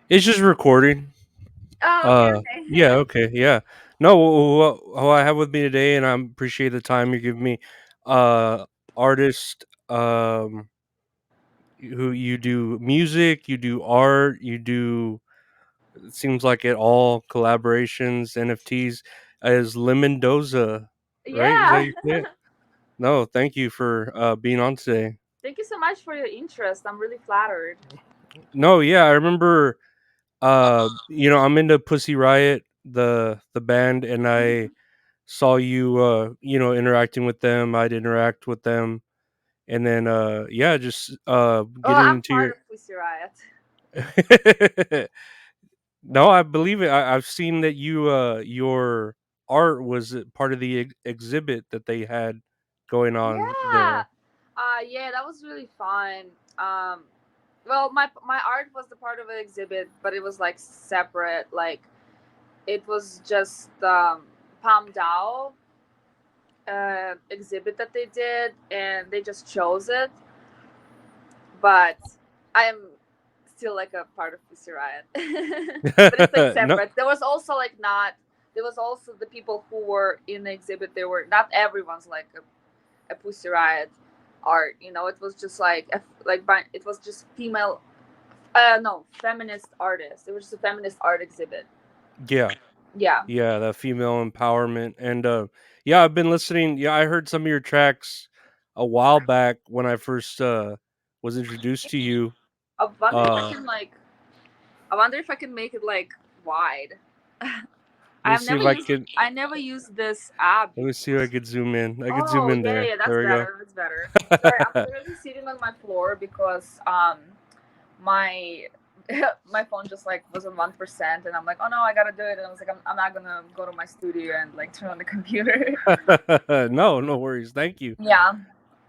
It's just recording. Oh, okay, okay. Yeah, okay, yeah. No, who I have with me today, and I appreciate the time you give me. Uh, Artist, who you do music, you do art, you do. It seems like it all collaborations, NFTs. Is Lemondoza, right? Is that Yeah. you say it? No, thank you for being on today. Thank you so much for your interest. I'm really flattered. No, yeah, I remember. I'm into Pussy Riot, the band, and I Mhm. saw you interacting with them. I'd interact with them, and then yeah, just Oh, getting I'm into part your. of Pussy Riot. No, I believe it. I've seen that your art was part of the exhibit that they had going on Yeah. there. Yeah, that was really fun. Um, well, my art was the part of an exhibit, but it was like separate. Like it was just Palm Dao exhibit that they did, and they just chose it. But I am still like a part of Pussy Riot, but it's like No, separate. There was also like not. There was also the people who were in the exhibit. They were not everyone's like a Pussy Riot art. You know, it was just like it was just female. No, feminist artists. It was just a feminist art exhibit. yeah. Yeah. Yeah, the female empowerment, and yeah, I've been listening. Yeah, I heard some of your tracks a while back when I first was introduced to you. I wonder if I Uh, can like. I wonder if I can make it like wide. let me see if I can. I never used this app Let me see if I before. could zoom in. I could zoom Oh in yeah, there. yeah, that's There we go. better. That's better. Sorry, I'm literally sitting on my floor because my my phone just like was on 1%, and I'm like, oh no, I gotta do it. And I was like, I'm not gonna go to my studio and like turn on the computer. No, no worries. Thank you. Yeah.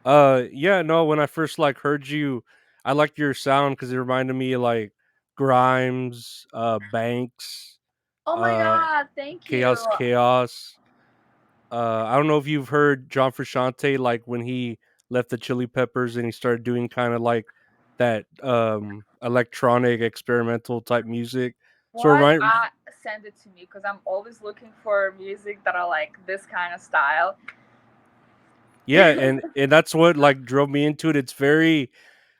Yeah, no. When I first like heard you, I liked your sound because it reminded me of, like Grimes, Banks, Oh my uh, god, thank you. Chaos. I don't know if you've heard John Frusciante, like when he left the Chili Peppers and he started doing kind of like that electronic experimental type music. So What? remind Send it to me because I'm always looking for music that are like this kind of style. Yeah, and that's what like drove me into it. It's very,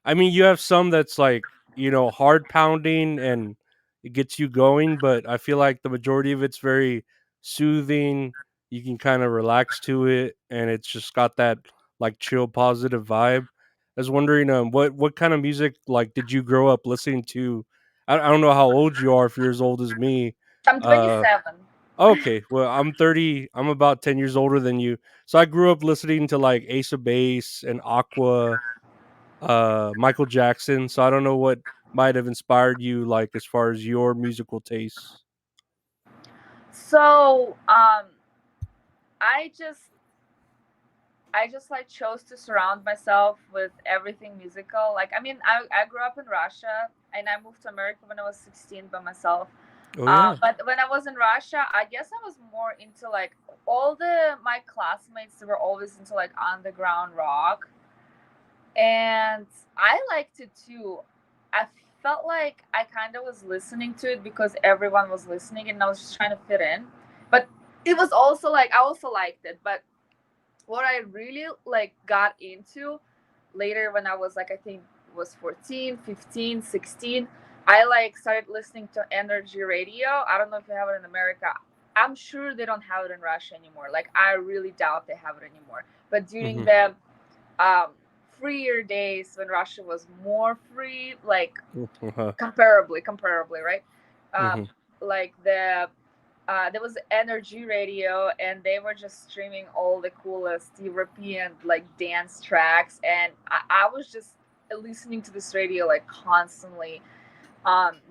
I mean, you have some that's like, hard pounding and it gets you going, but I feel like the majority of it's very soothing. You can kind of relax to it and it's just got that like chill positive vibe. I was wondering what kind of music like did you grow up listening to? I don't know how old you are, if you're as old as me. I'm Uh 27. okay, well I'm 30. I'm about 10 years older than you. So I grew up listening to like Ace of Base and Aqua, Michael Jackson. So I don't know what might have inspired you, like as far as your musical tastes. So, I just I just like chose to surround myself with everything musical. Like, I mean, I grew up in Russia and I moved to America when I was 16 by myself. Oh yeah. But when I was in Russia, I guess I was more into like all the my classmates were always into like underground rock, and I liked it too. I felt like I kind of was listening to it because everyone was listening, and I was just trying to fit in. But it was also like I also liked it, but what I really like got into later when I was like I think was 14, 15, 16, I like started listening to energy radio. I don't know if you have it in America. I'm sure they don't have it in Russia anymore. Like I really doubt they have it anymore. But during Hmm. the um freer days when Russia was more free, like Uh-huh. comparably, right? Um Hmm. like there was energy radio, and they were just streaming all the coolest European like dance tracks, and I was just listening to this radio like constantly.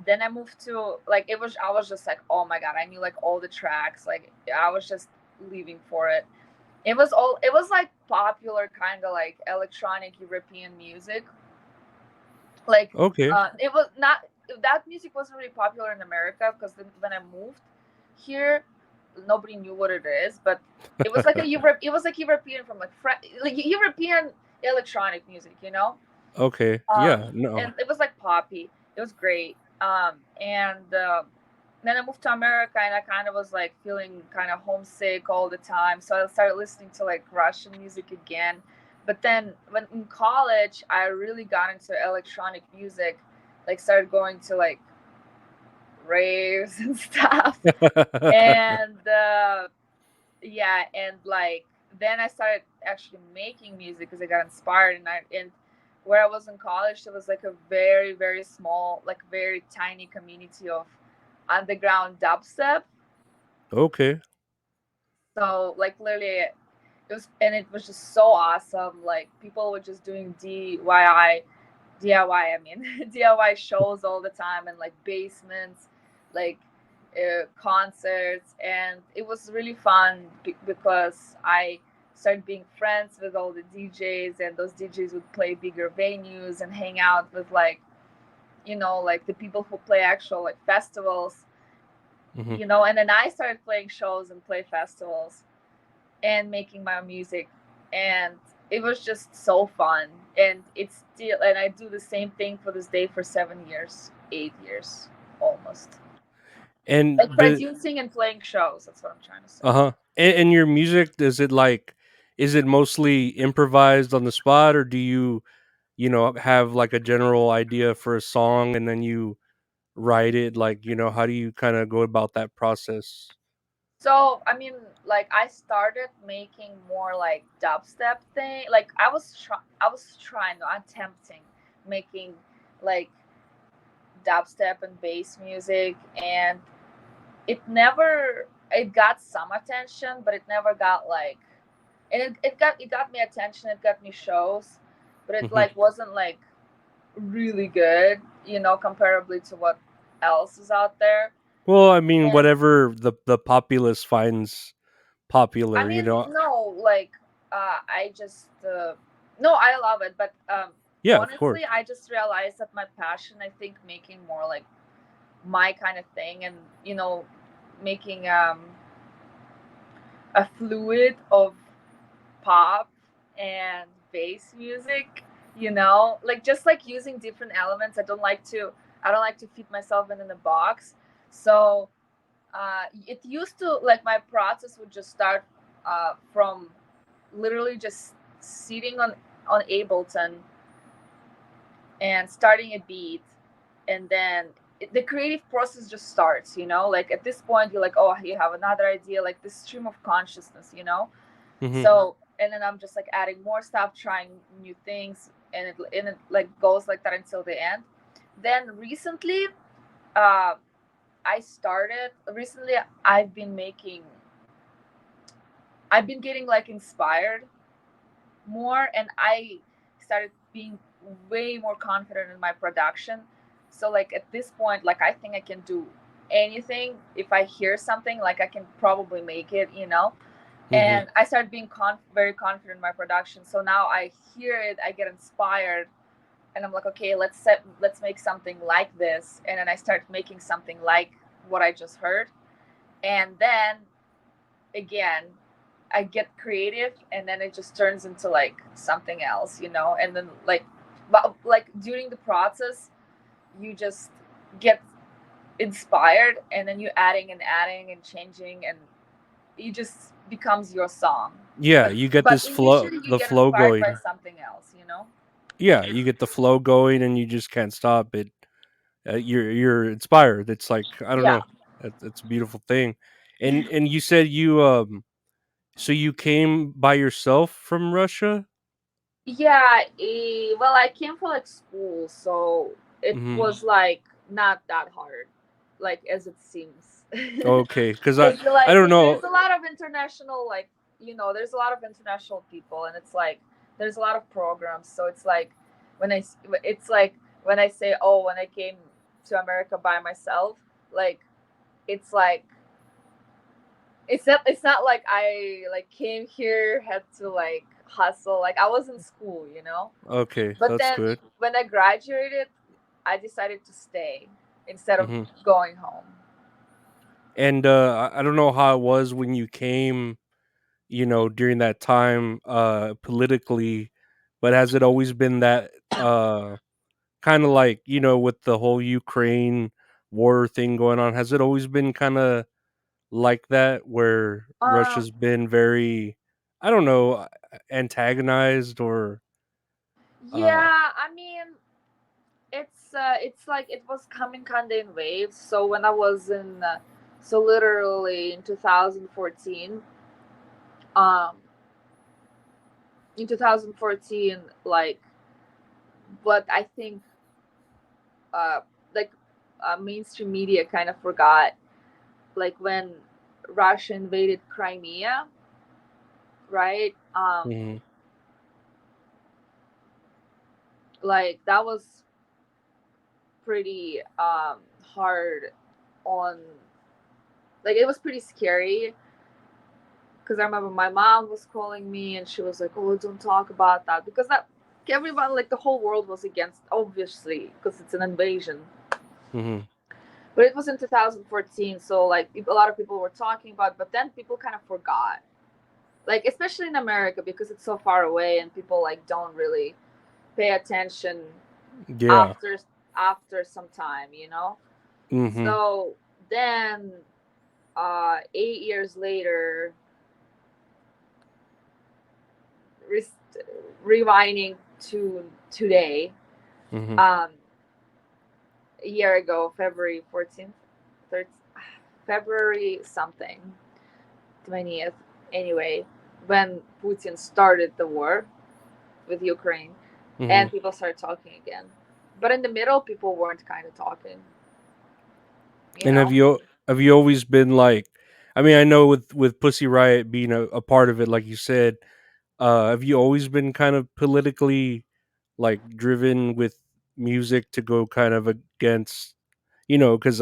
Then I moved to like I was just like, oh my god, I knew like all the tracks. Like I was just living for it. It was like popular kind of like electronic European music. Like Okay. it was not that music wasn't really popular in America because when I moved here, nobody knew what it is. But it was like European from like European electronic music, you know. Okay. Um, Yeah. No. and it was like poppy. It was great. And then I moved to America, and I kind of was like feeling kind of homesick all the time. So I started listening to like Russian music again. But then when in college, I really got into electronic music, like started going to like raves and stuff. And yeah, and like then I started actually making music because I got inspired, and where I was in college, there was like a very very small, like very tiny community of underground dubstep. Okay. So like literally, it was just so awesome. Like people were just doing DIY. I mean, DIY shows all the time, and like basements, like concerts, and it was really fun because I started being friends with all the DJs, and those DJs would play bigger venues and hang out with like like the people who play actual like festivals, Mhm. and then I started playing shows and play festivals and making my music, and it was just so fun. And it's still, and I do the same thing for this day for 7 years, 8 years almost, like And the producing and playing shows. That's what I'm trying to say. uh-huh. And your music, is it mostly improvised on the spot, or do you, have like a general idea for a song and then you write it? Like, how do you kind of go about that process? So I mean, like I started making more like dubstep thing. Like I was trying, no, attempting making like dubstep and bass music, and it got some attention, but it never got like, and it got me attention, it got me shows, but it Mhm. like wasn't like really good, comparably to what else is out there. Well, I mean, And whatever the populace finds I popular, mean, no, like I just no, I love it, but Yeah, of course. honestly, I just realized that my passion, I think, making more like my kind of thing, and making a fluid of pop and bass music, like just like using different elements. I don't like to fit myself in a box. So it used to, like, my process would just start from literally just sitting on Ableton and starting a beat, and then the creative process just starts, like at this point you're like, oh, you have another idea, like this stream of consciousness. Mhm. So, and then I'm just like adding more stuff, trying new things, and it like goes like that until the end. Then uh recently I've been making I've been getting like inspired more, and I started being way more confident in my production. So like at this point, like I think I can do anything. If I hear something, like I can probably make it. Mhm. And I started being very confident in my production. So now I hear it, I get inspired, and I'm like, okay, let's make something like this, and then I start making something like what I just heard, and then again, I get creative, and then it just turns into like something else. And then but like during the process, you just get inspired, and then you're adding and changing, and it just becomes your song. Yeah, But you get but this flow initially, you the get flow inspired by going. something else. Yeah, you get the flow going and you just can't stop it. You're inspired. It's like, I don't Yeah. know. It's a beautiful thing. And you said so you came by yourself from Russia? Yeah, well, I came for like school, so it Mhm. was like not that hard, like as it seems. Okay, cuz It's I like don't know. there's a lot of international, like there's a lot of international people, and it's like there's a lot of programs. So it's like when I s- it's like when I say, oh, when I came to America by myself, like it's like it's not like I like came here, had to like hustle, like I was in school. Okay, But that's then good. when I graduated, I decided to stay instead of Mhm. going home. And I don't know how it was when you came, during that time politically, but has it always been that kind of like, with the whole Ukraine war thing going on? Has it always been kind of like that, where Um, Russia's been very, I don't know, antagonized or uh yeah, I mean, it's like it was coming kind of in waves. So when I was in, so literally in 2014, um, in 2014, like what I think, uh, like mainstream media kind of forgot, like when Russia invaded Crimea, right? mhm, Like that was pretty hard on, like it was pretty scary because I remember my mom was calling me and she was like, "Oh, don't talk about that," because that everyone, like the whole world was against, obviously, because it's an invasion. mhm, But it was in 2014, so like a lot of people were talking about, but then people kind of forgot, like especially in America because it's so far away and people like don't really pay attention yeah, after after some time, you know. mhm, So then, 8 years later, re- rewinding to today, mhm, um, a year ago, February 14th, 13th, February something, 20th, anyway, when Putin started the war with Ukraine, mhm. and people started talking again. But in the middle, people weren't kind of talking, you And know? have you always been like, I mean, I know with Pussy Riot being a part of it, like you said, have you always been kind of politically like driven with music to go kind of against, because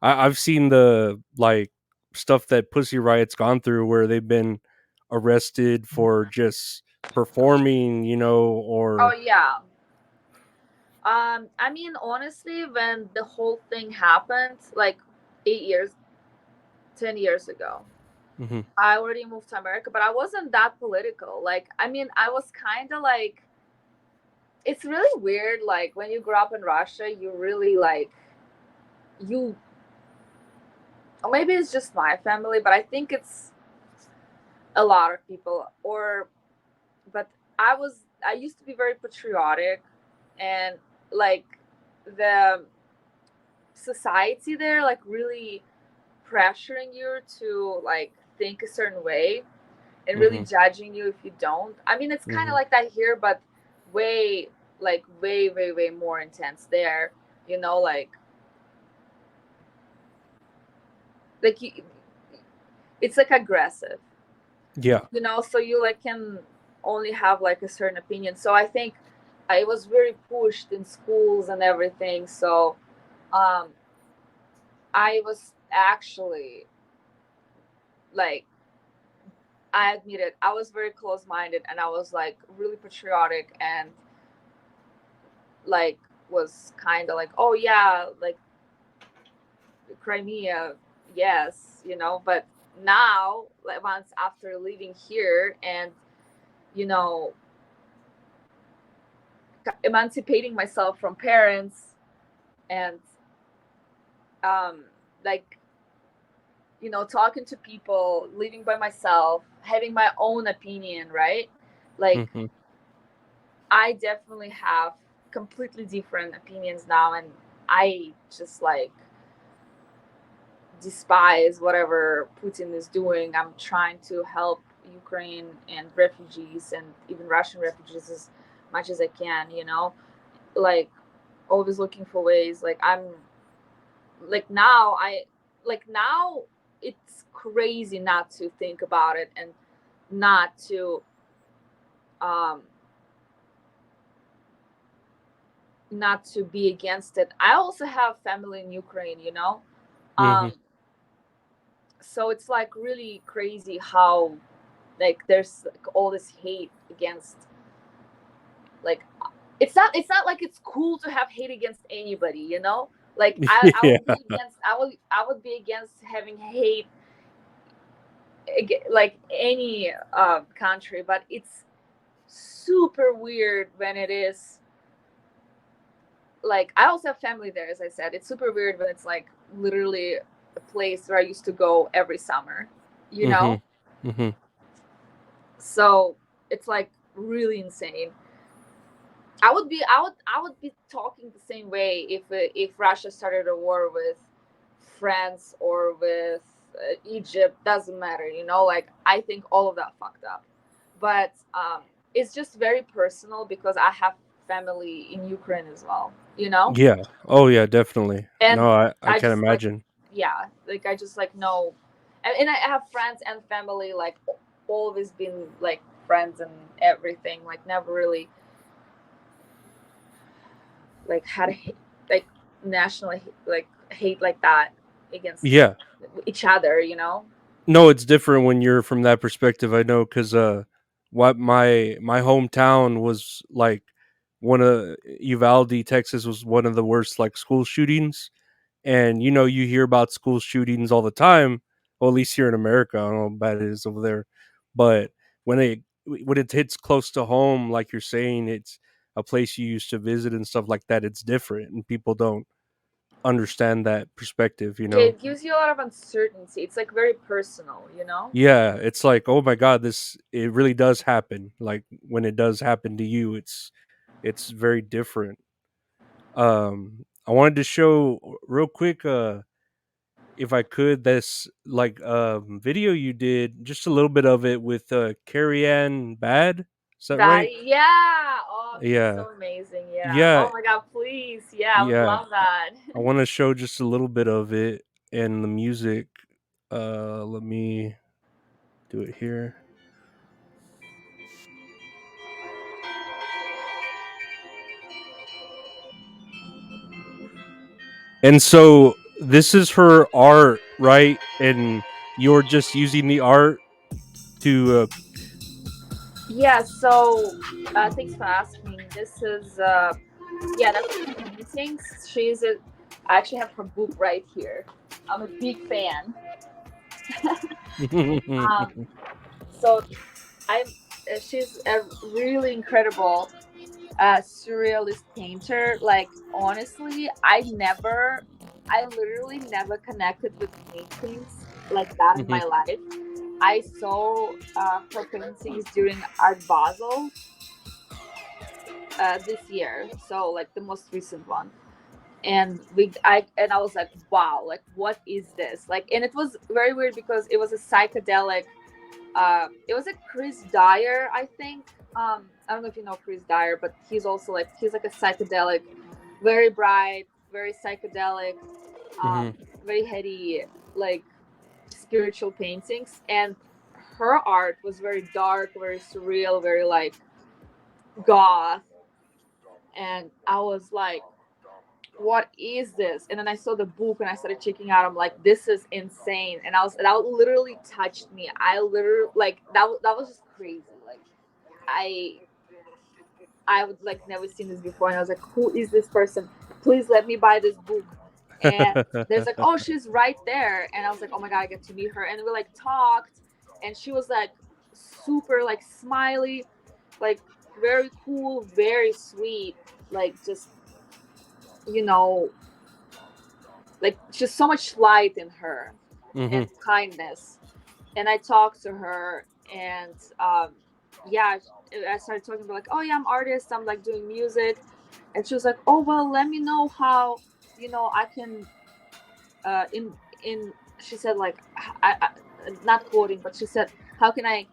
I've seen the like stuff that Pussy Riot's gone through where they've been arrested for just performing, Oh, or yeah. I mean, honestly, when the whole thing happened, like 8 years, 10 years ago, Mhm, I already moved to America, but I wasn't that political. Like, I mean, I was kind of like, it's really weird. Like, when you grow up in Russia, you really like, you, or maybe it's just my family, but I think it's a lot of people, or, but I used to be very patriotic and like the society there, like really pressuring you to like think a certain way and really mhm, judging you if you don't. I mean, it's kind of mhm. like that here, but way, like way, way, way more intense there. You know, like you, it's like aggressive. Yeah. You know, so you like can only have like a certain opinion. So I think I was very pushed in schools and everything. So um, I was actually like, I admit it, I was very close minded and I was like really patriotic and like was kind of like, oh yeah, like Crimea, yes, you know. But now, like once after leaving here and you know emancipating myself from parents and um, like talking to people, living by myself, having my own opinion, right? Like Mhm. I definitely have completely different opinions now, and I just like despise whatever Putin is doing. I'm trying to help Ukraine and refugees and even Russian refugees as much as I can, like always looking for ways. Like I'm like now I like now it's crazy not to think about it and not to um not to be against it. I also have family in Ukraine. Mhm. Um so it's like really crazy how like there's like all this hate against like it's not like it's cool to have hate against anybody. Like I Yeah. would be against I would be against having hate like any country, but it's super weird when it is like I also have family there, as I said. It's super weird when it's like literally a place where I used to go every summer, you know? Mhm. Mhm. So it's like really insane. I would be talking the same way if Russia started a war with France or with Egypt. Doesn't matter, you know. Like I think all of that fucked up, but it's just very personal because I have family in Ukraine as well, you know, Yeah. Oh yeah, definitely. and No, I I can't just like imagine. yeah, like I just like know, and I have friends and family like always been like friends and everything. Like never really like had a like national like hate like that against Yeah. each other, you know. No, it's different when you're from that perspective. I know because what my hometown was like one of Uvalde, Texas, was one of the worst like school shootings, and you hear about school shootings all the time. Well, at least here in America, I don't know how bad it is over there, but when it hits close to home, like you're saying, it's a place you used to visit and stuff like that. It's different, and people don't understand that perspective. Yeah, it gives you a lot of uncertainty. It's like very personal, you know. Yeah, it's like, oh my god, this it really does happen. Like when it does happen to you, it's very different. I wanted to show real quick, if I could, this like video you did, just a little bit of it with Carrie Ann Bad. Is that That right? yeah, oh she's Yeah, so amazing. Yeah, yeah, oh my god, please, yeah, I would yeah. love that. I want to show just a little bit of it and the music. Let me do it here. And so this is her art, right? And you're just using the art to Yeah, so thanks for asking. This is yeah, that's her paintings. I actually have her book right here. I'm a big fan. Um, so I'm she's a really incredible surrealist painter. Like honestly, I literally never connected with paintings like that in my life. I saw her paintings during Art Basel this year, so like the most recent one. And I was like, wow, like what is this? Like, and it was very weird because it was a psychedelic. It was a Chris Dyer, I think. I don't know if you know Chris Dyer, but he's like a psychedelic, very bright, very psychedelic, um, very heady, like spiritual paintings. And her art was very dark, very surreal, very like goth. And I was like, what is this? And then I saw the book and I started checking out. I'm like, this is insane. And that literally touched me. I literally like that was just crazy. Like I I would like never seen this before, and I was like, who is this person? Please let me buy this book. And there's like, oh, she's right there. And I was like, oh my god, I get to meet her. And we like talked, and she was like super like smiley, like very cool, very sweet, like just you know, like just so much light in her and hmm kindness. And I talked to her, and yeah, I started talking about like, oh yeah, I'm artist, I'm like doing music. And she was like, oh well, let me know how I can in she said like I not quoting, but she said, how can I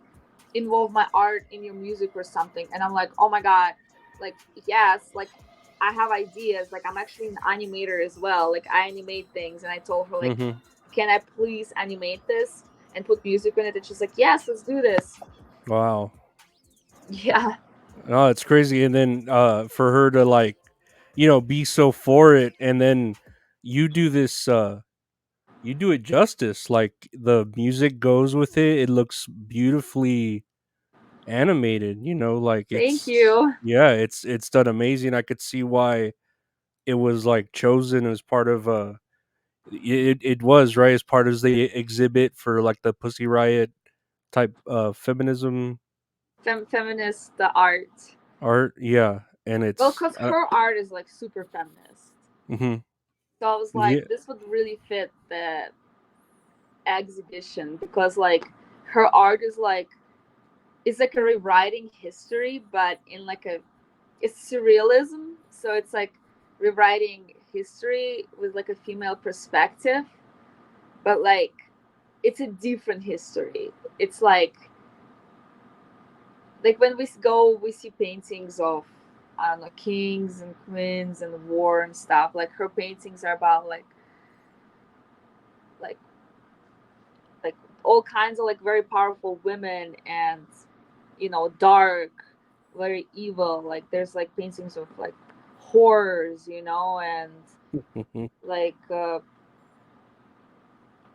involve my art in your music or something? And I'm like, oh my god, like yes, like I have ideas, like I'm actually an animator as well, like I animate things. And I told her like, hmm can I please animate this and put music in it? And she's like, yes, let's do this. Wow. Yeah. Oh, it's crazy. And then for her to like, be so for it, and then you do this you do it justice. Like the music goes with it. It looks beautifully animated, like Thank it's you. yeah, it's done amazing. I could see why it was like chosen as part of it was right as part of the exhibit for like the Pussy Riot type feminism Feminist the art. art. Yeah. and Well, it's because her art is like super feminist. mhm. So I was Yeah. like, this would really fit the exhibition because like her art is like it's like a rewriting history, but in like a it's surrealism. So it's like rewriting history with like a female perspective, but like it's a different history. It's like when we go, we see paintings of I don't know kings and queens and war and stuff. Like her paintings are about like like all kinds of like very powerful women and dark, very evil. Like there's like paintings of like horrors, and Mhm. like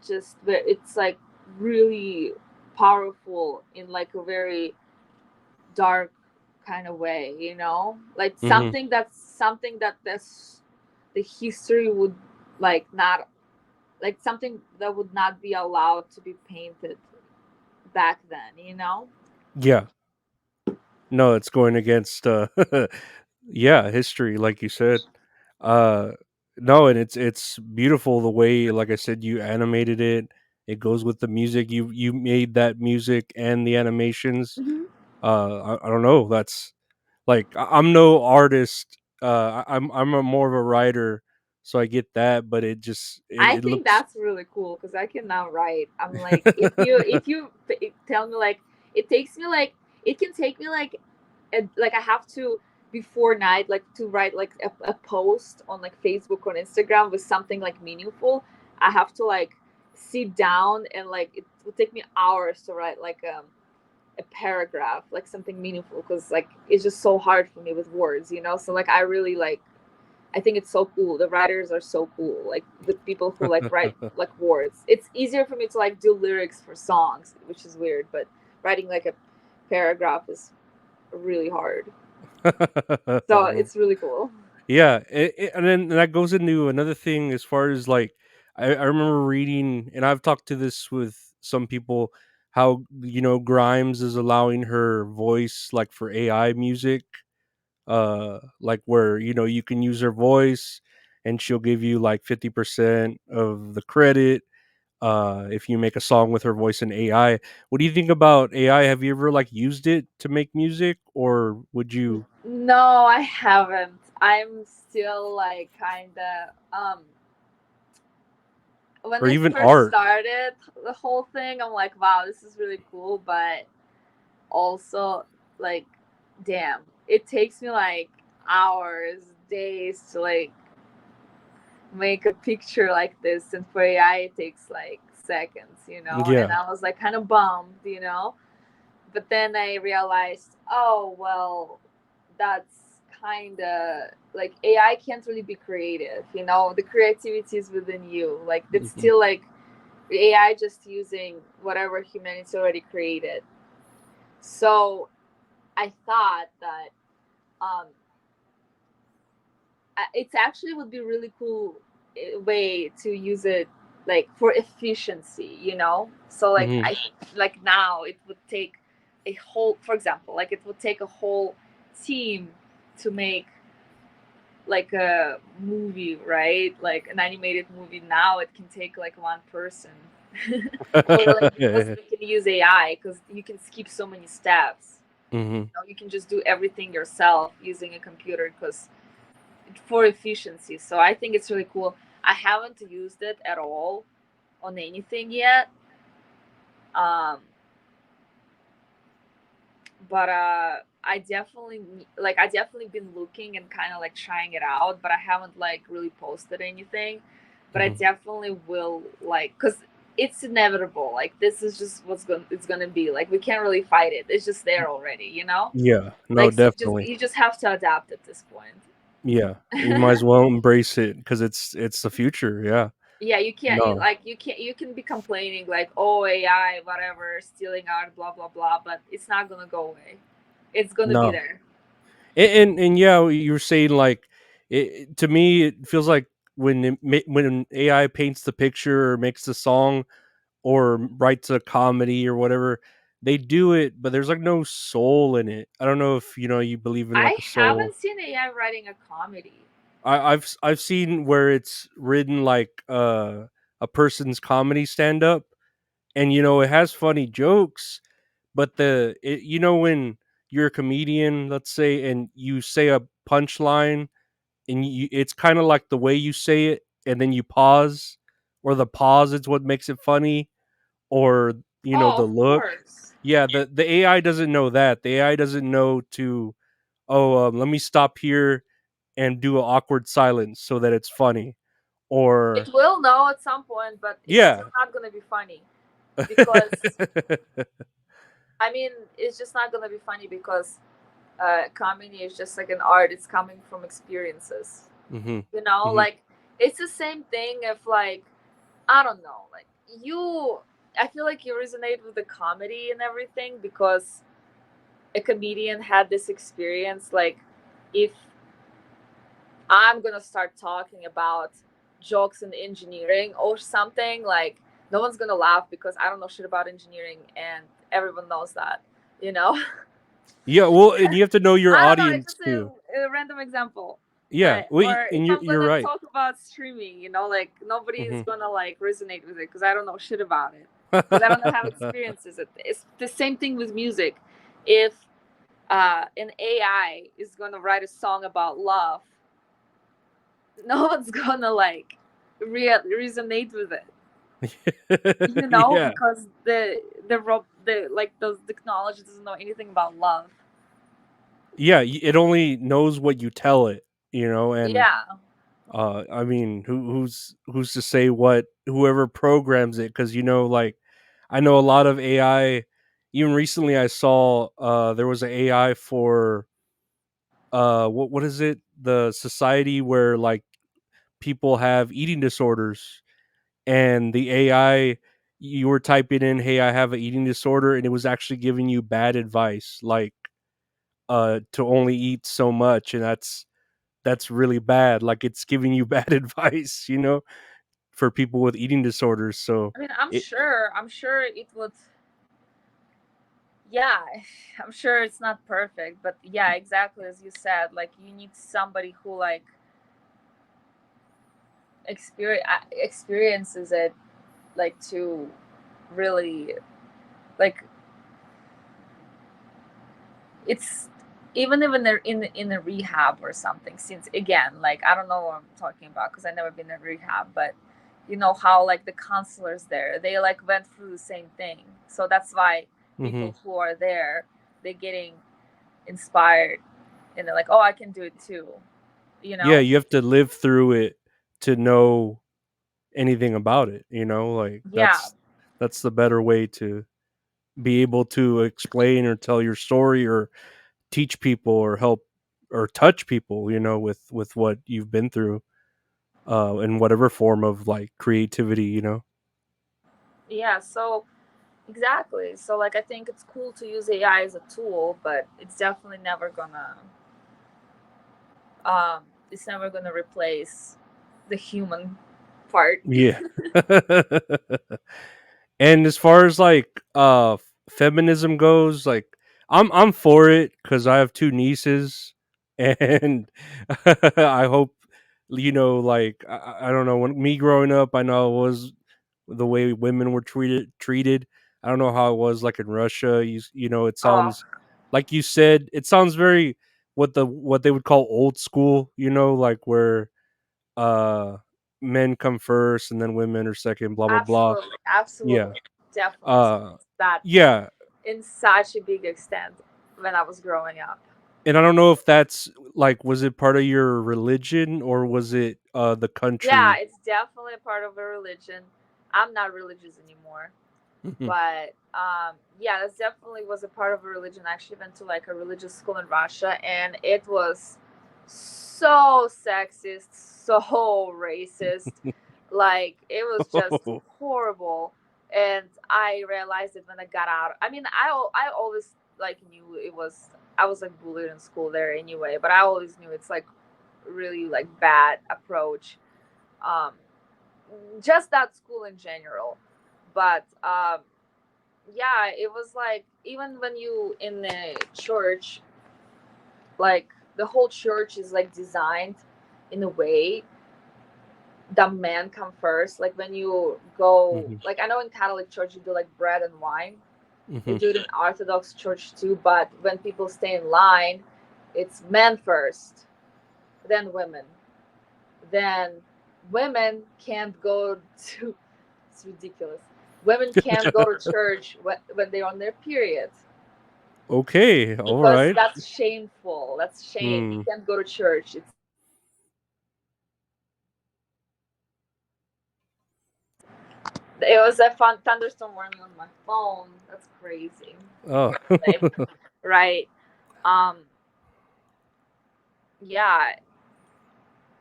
just it's like really powerful in like a very dark kind of way, like Mhm. something that this the history would like not like something that would not be allowed to be painted back then. Yeah. No, it's going against yeah, history like you said. Uh no, and it's beautiful the way like I said you animated it. It goes with the music. You made that music and the animations. Hmm. I don't know. That's like I'm no artist. I'm a more of a writer, so I get that, but it just I it think looks that's really cool because I can now write. I'm like, if you tell me like, it takes me like, it can take me like I have to before night like to write like a post on like Facebook or Instagram with something like meaningful. I have to like sit down and like it would take me hours to write like a paragraph, like something meaningful, because like it's just so hard for me with words. So like I really like I think it's so cool. The writers are so cool. Like the people who like write like words. It's easier for me to like do lyrics for songs, which is weird, but writing like a paragraph is really hard. So it's really cool. Yeah, and then that goes into another thing as far as like I remember reading, and I've talked to this with some people, how Grimes is allowing her voice like for AI music, like where you can use her voice, and she'll give you like 50% of the credit if you make a song with her voice in AI. What do you think about AI? Have you ever like used it to make music, or would you, No, I haven't. I'm still like kind of when or I even first art? started the whole thing, I'm like, wow, this is really cool, but also like damn, it takes me like hours, days to like make a picture like this, and for AI it takes like seconds. And Yeah. I was like kind of bummed. But then I realized, oh well, that's kind of like AI can't really be creative. The creativity is within you. Like it's Mhm. still like AI just using whatever humanity already created. So I thought that um, it's actually would be really cool way to use it like for efficiency. So like Mhm. I like now it would take a whole, for example, like it would take a whole team to make like a movie, right? Like an animated movie. Now it can take like one person. Or like because we can use AI because you can skip so many steps. Mhm. You can just do everything yourself using a computer because for efficiency. So I think it's really cool. I haven't used it at all on anything yet. Um, but I definitely been looking and kind of like trying it out, but I haven't like really posted anything. But I Mhm. definitely will like cuz it's inevitable. Like this is just it's going to be. Like we can't really fight it. It's just there already. Yeah. No, Like so definitely. you just have to adapt at this point. Yeah. You might as well embrace it because it's the future. Yeah. Yeah, you can't No. you can be complaining like, oh, AI whatever stealing art, blah blah blah, but it's not gonna go away. It's gonna be No. there. And yeah, you were saying like to me it feels like when AI paints the picture or makes the song or writes a comedy or whatever, they do it, but there's like no soul in it. I don't know if you believe in I like a soul. haven't seen AI writing a comedy. I've seen where it's written like a person's comedy stand up, and it has funny jokes, but when you're a comedian, let's say, and you say a punchline, and it's kind of like the way you say it, and then you pause, or the pause is what makes it funny, or Oh, the of look. course. Yeah, the AI doesn't know that. The AI doesn't know to, oh, let me stop here and do an awkward silence so that it's funny, It or will know at some point, but it's yeah. still not gonna be funny because I mean, it's just not gonna be funny because comedy is just like an art. It's coming from experiences. Hmm. You know, Hmm. like it's the same thing if like I don't know, like you. I feel like you resonate with the comedy and everything because a comedian had this experience. Like, if I'm gonna start talking about jokes in engineering or something, like no one's gonna laugh because I don't know shit about engineering, and everyone knows that. You know, Yeah, well, and you have to know your I don't know. It's audience just too. a random example. Yeah, well, Or and if you're I'm you're gonna right. talk about streaming, like nobody is Hmm. gonna like resonate with it because I don't know shit about it because I don't have experiences. It's the same thing with music. If an AI is gonna write a song about love, no one's gonna like resonate with it. Yeah, Because the like those technology doesn't know anything about love. yeah. It only knows what you tell it, and Yeah. I mean, who's to say what whoever programs it? Because like, I know a lot of AI. Even recently, I saw there was an AI for what is it? The society where like people have eating disorders, and the AI, you were typing in, "Hey, I have an eating disorder," and it was actually giving you bad advice, like to only eat so much, and that's really bad. Like, it's giving you bad advice, for people with eating disorders. So I mean, it, I'm sure it would. Yeah, I'm sure it's not perfect, but yeah, exactly as you said, like you need somebody who like experiences it, like to really like it's even in a rehab or something. Since again, like I don't know what I'm talking about because I've never been in rehab, but you know how like the counselors there, they like went through the same thing, so that's why mhm. people who are there, they're getting inspired and they're like, oh, I can do it too, you Yeah, know. you have to live through it to know anything about it. Like, Yeah. that's the better way to be able to explain or tell your story, or teach people, or help, or touch people, with what you've been through, in whatever form of like creativity. Yeah, so exactly, so like I think it's cool to use AI as a tool, but it's never gonna replace the human part. Yeah. And as far as like feminism goes, like, I'm for it because I have two nieces, and I hope, like, I don't know, when me growing up, I know it was the way women were treated. I don't know how it was like in Russia. It Oh, sounds, like you said, it sounds very what they would call old school. Like, where uh men come first and then women are second, blah blah blah. absolutely, Yeah. absolutely, definitely Uh that yeah. in such a big extent when I was growing up. And I don't know if that's like, was it part of your religion, or was it the Yeah, country? it's definitely a part of a religion. I'm not religious anymore, Mhm. but yeah, that's definitely was a part of a religion. I actually went to like a religious school in Russia, and it was so sexist, so racist. Like it was just Oh. horrible. And I realized it when I got out. I mean, I always like knew it was, I was like bullied in school there anyway, but I always knew it's like really like bad approach. Um, just that school in general, but yeah, it was like even when you in the church, like the whole church is like designed in a way that men come first. Like when you go, Mhm. like I know in Catholic church you do like bread and wine. They Mhm. do it in Orthodox church too, but when people stay in line, it's men first, then women. Then women can't go to, it's ridiculous. Women can't go to church when they're on their period Okay, all because right. that's shameful. That's shame. You Mm. can't go to church. It was a fun thunderstorm warning on my phone. That's crazy. Oh. Right. Um. Yeah.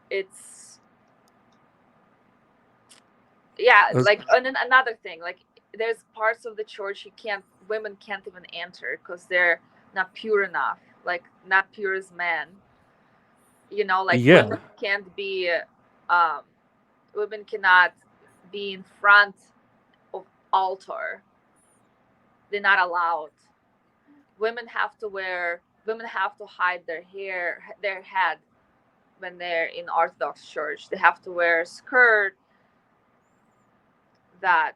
It's yeah. That's- Like and then another thing. Like there's parts of the church you can't. Women can't even enter because they're not pure enough. Like not pure as men. You know, like yeah. women can't be. Um. Women cannot be in front of altar. They're not allowed. Women have to hide their hair, their head when they're in Orthodox church. They have to wear a skirt. That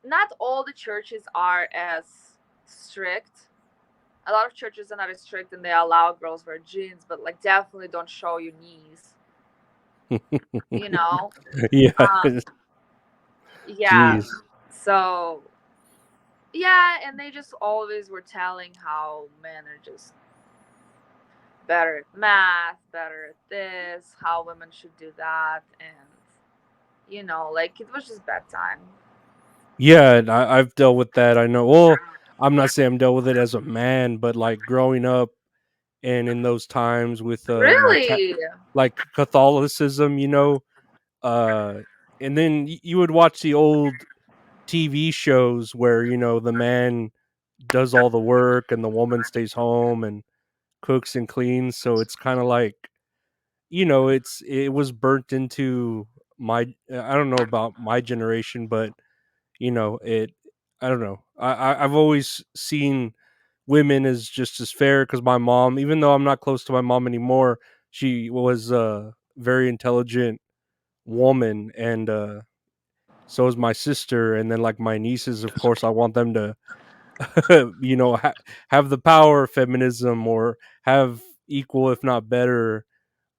not all the churches are as strict. A lot of churches are not as strict and they allow girls wear jeans, but like definitely don't show your knees. You know, yeah. uh, yeah. Jeez. So yeah, and they just always were telling how men are just better at math, better at this, how women should do that, and like it was just bedtime. Yeah, and I've dealt with that. I know. Well, I'm not saying I'm dealt with it as a man, but like growing up and in those times with Really? like Catholicism, uh, and then you would watch the old TV shows where the man does all the work and the woman stays home and cooks and cleans. So it's kind of like it was burnt into my. I don't know about my generation, but it. I don't know. I've always seen women as just as fair because my mom, even though I'm not close to my mom anymore, she was a very intelligent woman, and so is my sister, and then like my nieces. Of course, I want them to have the power of feminism or have equal, if not better,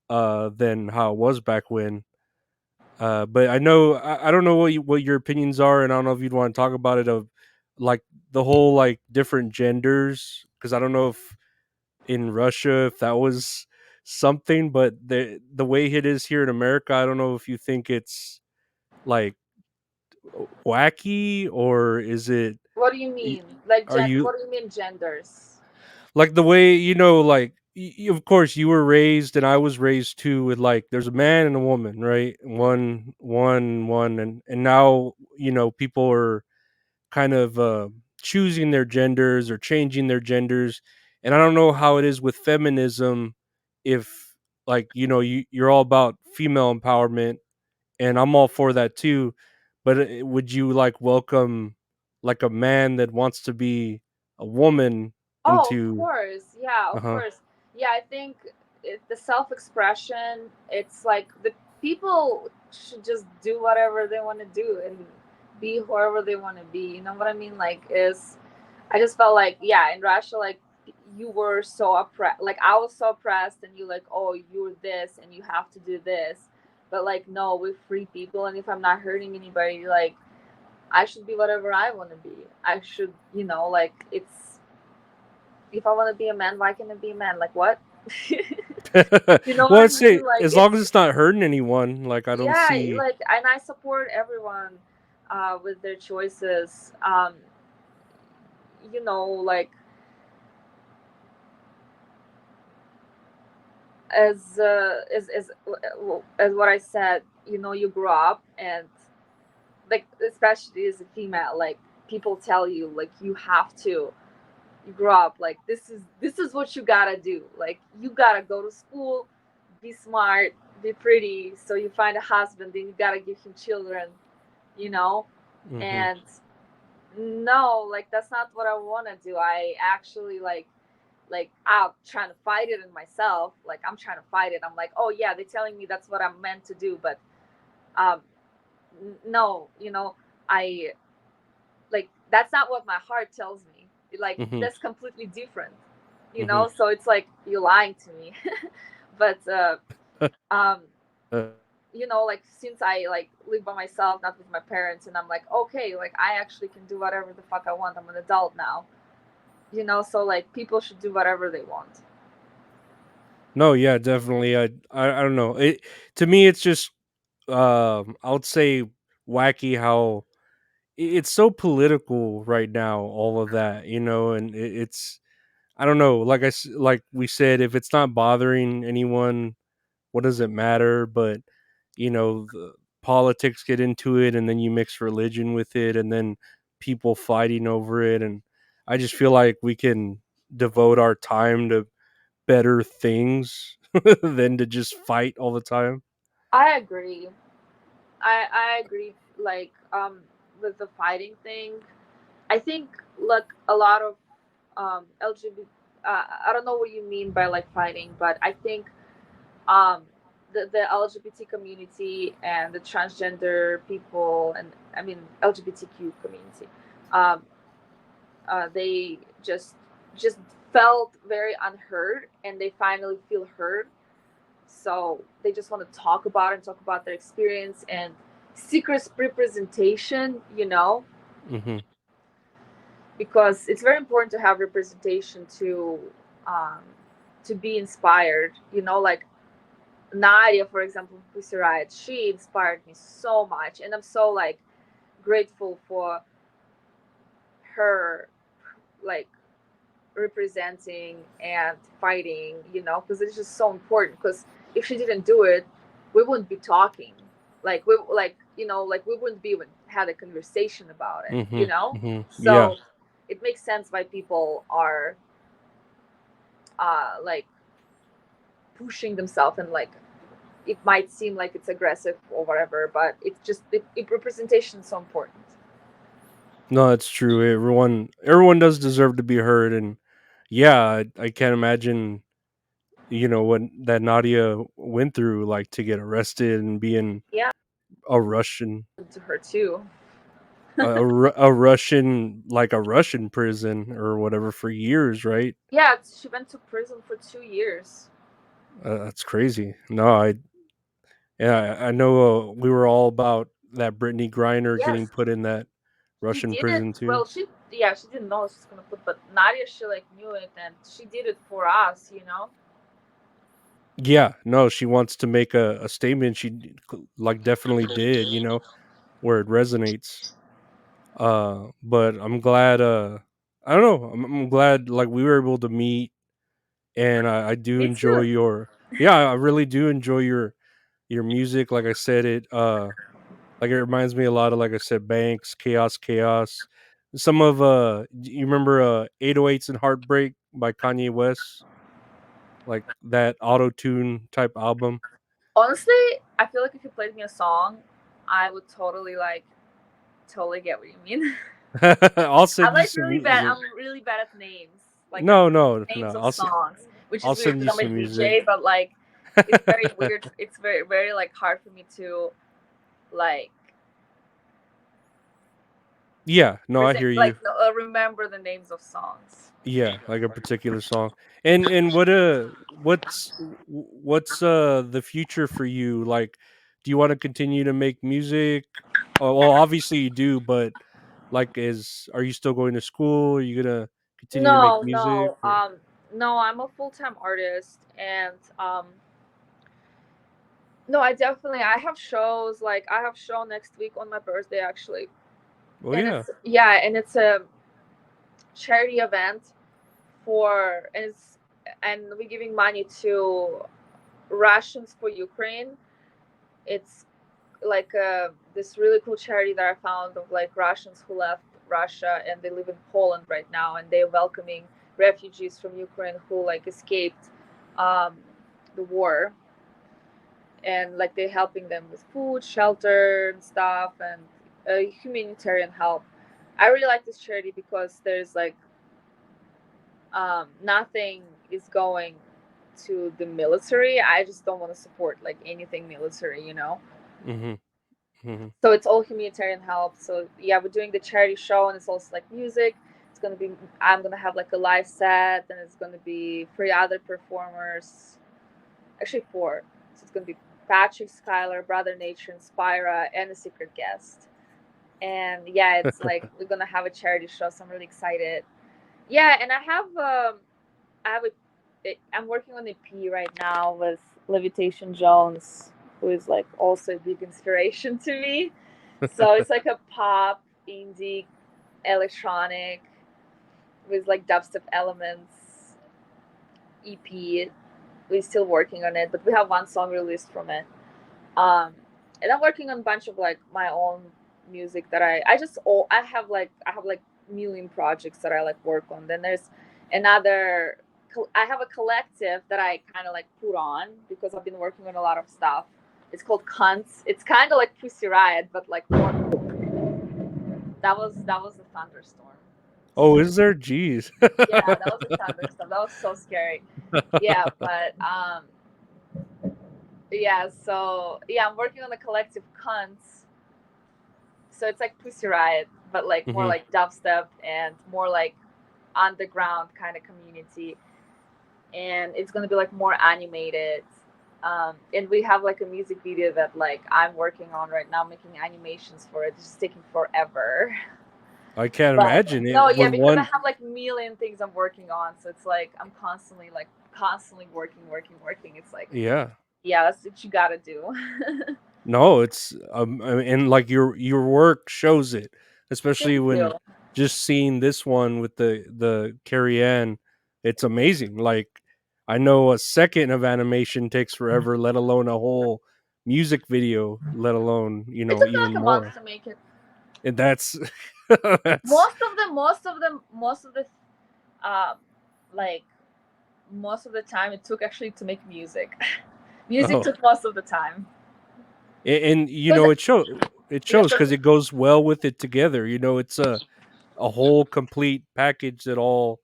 than how it was back when. But I don't know what your opinions are, and I don't know if you'd want to talk about it of like the whole like different genders because I don't know if in Russia if that was something, but the way it is here in America, I don't know if you think it's like wacky or is it What do you y- mean? Like, are you what do you mean genders? like the way like of course you were raised and I was raised too with like there's a man and a woman, right? One, and now people are kind of choosing their genders or changing their genders, and I don't know how it is with feminism if like you're all about female empowerment and I'm all for that too, but would you like welcome like a man that wants to be a woman Oh, of into course. Yeah, of uh-huh. course. Yeah, I think the self-expression, it's like the people should just do whatever they want to do and be whoever they want to be. You know what I mean? Like, is I just felt like, yeah, in Russia, like you were so oppressed. Like I was so oppressed, and you like, oh, you're this, and you have to do this. But like, no, we're free people, and if I'm not hurting anybody, like I should be whatever I want to be. I should, like it's if I want to be a man, why can't I be a man? Like what? You know what Well, I I'd mean? say Like as long it's as it's not hurting anyone, like I don't yeah, see. like and I support everyone with their choices. Like as what I said, you grow up and like especially as a female, like people tell you like you grow up like this is what you gotta do. Like you gotta go to school, be smart, be pretty, so you find a husband, then you gotta give him children, you know, Hmm. and no, like that's not what I want to do. I actually like I'm trying to fight it in myself. Like I'm trying to fight it. I'm like, oh yeah, they're telling me that's what I'm meant to do, but um no, I like that's not what my heart tells me. Like Mhm. that's completely different, Mhm. so it's like you're lying to me. But um like since I like live by myself, not with my parents, and I'm like, okay, like I actually can do whatever the fuck I want. I'm an adult now, so like people should do whatever they want. No, yeah, definitely. I don't know. It to me, it's just I would say wacky how it's so political right now. All of that, and it's I don't know. Like we said, if it's not bothering anyone, what does it matter? But the politics get into it, and then you mix religion with it, and then people fighting over it, and I just feel like we can devote our time to better things than to just fight all the time. I agree. I agree. Like with the fighting thing, I think like a lot of LGBT. I don't know what you mean by like fighting, but I think um, the LGBT community and the transgender people, and I mean LGBTQ community, um, they just felt very unheard, and they finally feel heard. So they just want to talk about it and talk about their experience and secret representation, Hmm. because it's very important to have representation um, to be inspired. Like Nadia, for example, Pussy Riot, she inspired me so much, and I'm so like grateful for her, like representing and fighting, because it's just so important. Because if she didn't do it, we wouldn't be talking, like we wouldn't be even had a conversation about it, Hmm. Hmm. Yeah. So it makes sense why people are like pushing themselves, and like it might seem like it's aggressive or whatever, but it's just representation is so important. No, it's true. Everyone does deserve to be heard, and yeah, I can't imagine what that Nadia went through, like to get arrested and be in Yeah, a Russian to her too. a Russian prison or whatever for years, right? Yeah, she went to prison for 2 years. That's crazy. No, I know. We were all about that Brittany Griner getting Yes, put in that she Russian did it. prison too. Well, she didn't know she was gonna put, but Nadia, she like knew it, and she did it for us. Yeah, no, she wants to make a statement. Like definitely did, where it resonates. But I'm glad. I don't know. I'm glad like we were able to meet, and I do Me enjoy too. your. Yeah, I really do enjoy your music. Like I said, like it reminds me a lot of like I said, Banks, Chaos. Some of you remember 808s and Heartbreak by Kanye West, like that auto tune type album. Honestly, I feel like if you played me a song, I would totally get what you mean. I'll I'm send you like some really bad. music. I'm really bad at names, like at No. names of songs, which I'll is weird send you because I'm a some music. DJ. But like, it's very weird. It's very very like hard for me to like Yeah, no, I present hear like you. remember the names of songs. Yeah, like a particular song. And what's the future for you? Like, do you want to continue to make music? Oh, well, obviously you do, but like, is are you still going to school? Are you gonna continue to make No, music? no, Or no. I'm a full time artist, and no, I have shows. Like I have show next week on my birthday actually, oh and yeah, it's a charity event and we're giving money to rations for Ukraine. It's like this really cool charity that I found of like Russians who left Russia and they live in Poland right now, and they're welcoming refugees from Ukraine who like escaped um, the war, and like they're helping them with food, shelter, and stuff, and humanitarian help. I really like this charity because there's like nothing is going to the military. I just don't want to support like anything military, you know. Mhm. Mhm. So it's all humanitarian help. So yeah, we're doing the charity show, and it's also like music. It's gonna be I'm gonna have like a live set, and it's gonna be three other performers, actually four. So it's gonna be Patrick, Skylar, Brother Nature, and Spyra, and a secret guest. And yeah, it's like we're gonna have a charity show, so I'm really excited. Yeah, and I have I'm working on a P right now with Levitation Jones, who is like also a big inspiration to me. So it's like a pop indie electronic with like dubstep elements EP. We're still working on it, but we have one song released from it. Um, and I'm working on a bunch of like my own music that I just all I have like million projects that I like work on. Then there's another I have a collective that I kind of like put on because I've been working on a lot of stuff. It's called Cunts. It's kind of like Pussy Riot, but like more. That was a thunderstorm. Oh, is there? Jeez. Yeah, that was a thunderstorm. That was so scary. Yeah, but yeah. So yeah, I'm working on the collective Cunts. So it's like Pussy Riot, but like more Mhm. like dubstep and more like underground kind of community. And it's gonna be like more animated. And we have like a music video that like I'm working on right now, making animations for it. It's just taking forever. I can't But imagine it no, yeah, with because I one. have like million things I'm working on, so it's like I'm constantly working, working, working. It's like Yeah. yeah, that's what you gotta do. No, it's and like your work shows it, especially Thank you. when just seeing this one with the Carrie Ann, it's amazing. Like I know a second of animation takes forever, let alone a whole music video, let alone, It took me even like a month more. to make it. And that's that's Most of the uh, like most of the time it took actually to make music. Music oh, took most of the time. and Because it yeah, shows because it goes well with it together. It's a whole complete package that all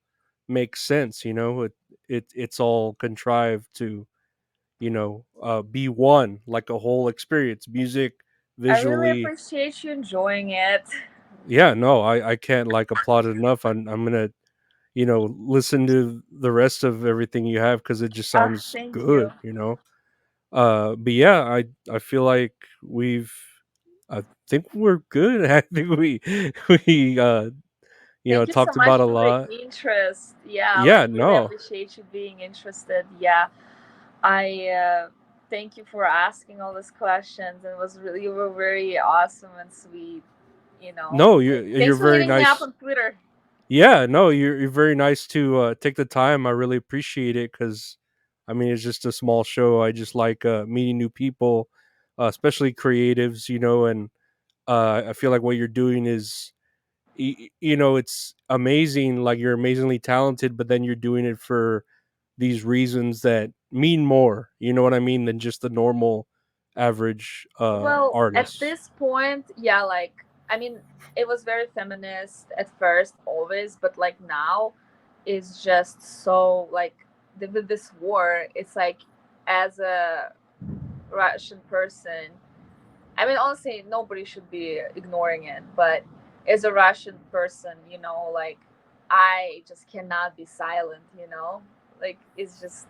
makes sense. It's all contrived to be one, like a whole experience, music, I really visually. appreciate you enjoying it. Yeah, no, I can't like applaud it enough. I'm gonna listen to the rest of everything you have because it just sounds Thank you. good. But yeah, I feel like we've I think we're good. I think we Thank you so talked much about a for the lot. interest. Yeah, Yeah, like really no. appreciate you being interested. Yeah, I thank you for asking all these questions. It was really you were very awesome and sweet. No, Like you're thanks for very hitting me up nice. on Twitter. Yeah, no, you're very nice to take the time. I really appreciate it because, I mean, it's just a small show. I just like meeting new people, especially creatives. And I feel like what you're doing is, it's amazing. Like you're amazingly talented, but then you're doing it for these reasons that mean more. You know what I mean? Than just the normal, average Well, at artist. this point, yeah, like I mean, it was very feminist at first, always, but like now, it's just so like with this war, it's like as a Russian person, I mean, honestly, nobody should be ignoring it, but as a Russian person, like I just cannot be silent, like it's just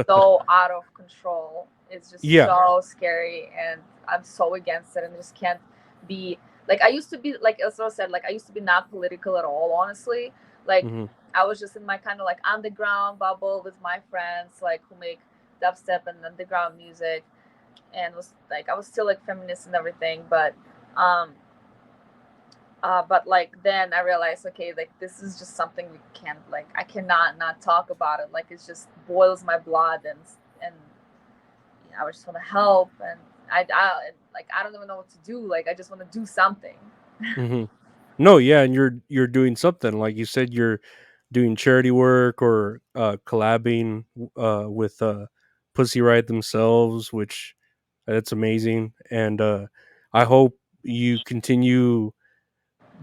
so out of control. It's just Yeah. so scary, and I'm so against it, and just can't be like I used to be. Like as I said, like I used to be not political at all, honestly. Like Hmm. I was just in my kind of like underground bubble with my friends, like who make dubstep and underground music, and was like I was still like feminist and everything, um but like then I realized, okay, like this is just something we can't, like I cannot not talk about it, like it just boils my blood, and I just want to help, and I like I don't even know what to do, like I just want to do something. Hmm. No, yeah, and you're doing something. Like you said, you're doing charity work or collabing with Pussy Riot themselves, which that's amazing. And I hope you continue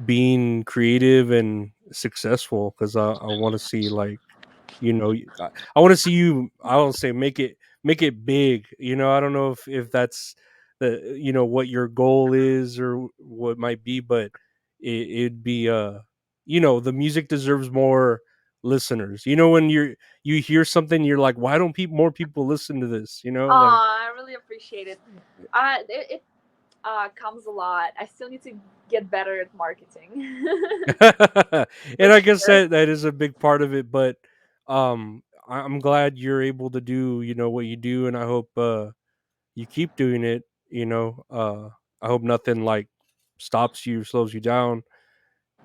being creative and successful, because I want to see like, I want to see you. I will say make it big. I don't know if that's the what your goal is or what might be, but it'd be the music deserves more listeners. When you hear something, you're like, why don't more people listen to this? Like. I really appreciate it. It comes a lot. I still need to get better at marketing. And For I guess sure. that is a big part of it, but I'm glad you're able to do what you do, and I hope you keep doing it. I hope nothing like stops you, slows you down,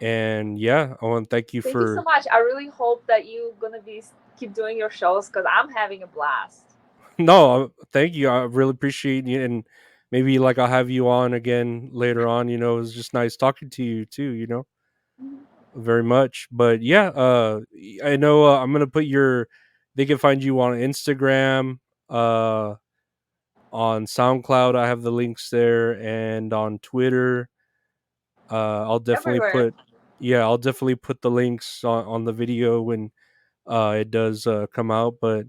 and yeah, I want to thank you Thank you so for. much. I really hope that you're gonna be keep doing your shows because I'm having a blast. No, thank you. I really appreciate you, and maybe like I'll have you on again later on. It was just nice talking to you too. Mhm. Very much. But yeah, I know I'm gonna put your. They can find you on Instagram, uh, on SoundCloud. I have the links there, and on Twitter. I'll definitely Everywhere. put. Yeah, I'll definitely put the links on the video when it does come out. But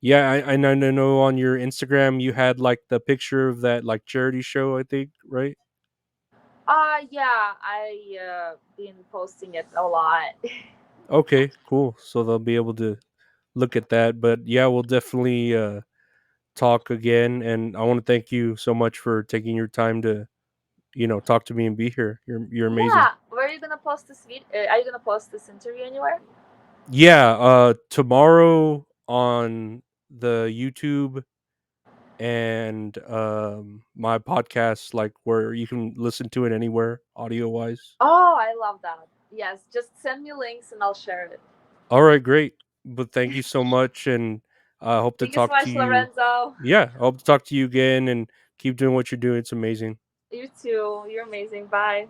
yeah, I know on your Instagram you had like the picture of that like charity show. I think, right? Yeah, I been posting it a lot. Okay, cool. So they'll be able to look at that. But yeah, we'll definitely talk again. And I want to thank you so much for taking your time to talk to me and be here. You're amazing. Yeah, where are you gonna post this video? Are you gonna post this interview anywhere? Yeah, tomorrow on the YouTube and my podcast, like where you can listen to it anywhere audio wise. Oh, I love that. Yes, just send me links and I'll share it. All right, great. But thank you so much, and I hope to Thank you so talk to much, you. Lorenzo. Yeah, I hope to talk to you again and keep doing what you're doing. It's amazing. You too. You're amazing. Bye.